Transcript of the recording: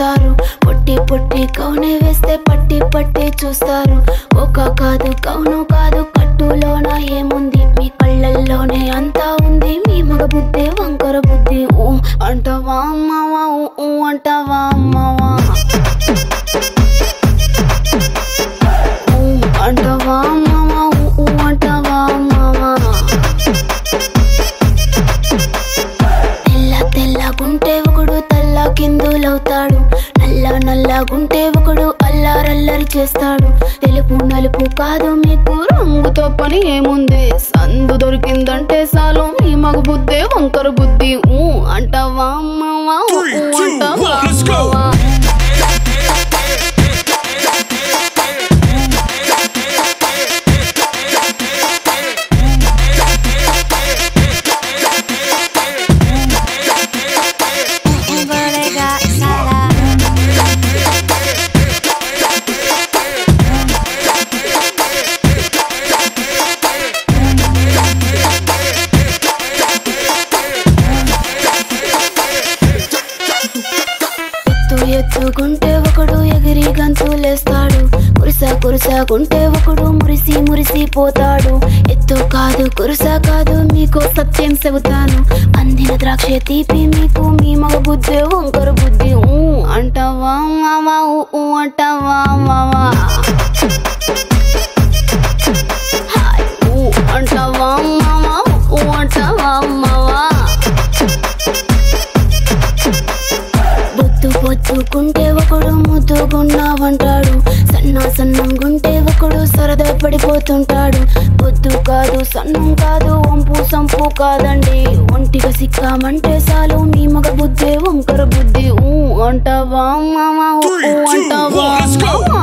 చూస్తారు. పొట్టి పొట్టి కౌనే వేస్తే పట్టి పట్టి చూస్తారు. ఒక కాదు కౌను కాదు కట్టులోన ఏముంది, మీ కళ్ళల్లోనే అంతా ఉంది. మీ మగ బుద్ధి వంకర బుద్ధి. ఊ అంటావా అమ్మవా, ఊ అంటావా అమ్మవా, ఊ అంటావా అమ్మవా, ఊ అంటావా అమ్మవా. తెల్ల తెల్లగుంటే ఒకడు తల్ల కిందులవుతాడు, నల్ల నల్లగుంటే ఒకడు అల్లారల్లరి చేస్తాడు. తెలుపు నలుపు కాదు మీకు రంగుతో పని ఏముంది, సందు దొరికిందంటే చాలు మీ మగ బుద్ధి వంకర బుద్ధి. ఊ అంటావా అమ్మవా, ఊ అంటావా అమ్మవా. ఎత్తుకుంటే ఒకడు ఎగిరి గంతులేస్తాడు, కురుసాకుంటే ఒకడు మురిసి మురిసిపోతాడు. ఎత్తు కాదు కురుసా కాదు మీకు సత్యం చెబుతాను, అందిన ద్రాక్ష తీపి మీకు మీ మగ బుద్ధి వంకర బుద్ధి. ఊ అంటావా మావా, ఊ అంటావా మావా, ఊ అంటావా మావా, ఊ అంటావా మావా. పొద్దుకుంటే ఒకడు ముద్దుగున్నావంటాడు, సన్నంగుంటే ఒకడు సరదా పడిపోతుంటాడు. పొద్దు కాదు సన్నం కాదు వంపు సంపు కాదండి, ఒంటిగా సిక్కామంటే చాలు మీ మగ బుద్ధి వంకర బుద్ధి. ఊ అంటావా మావా, ఊ అంటావా మావా.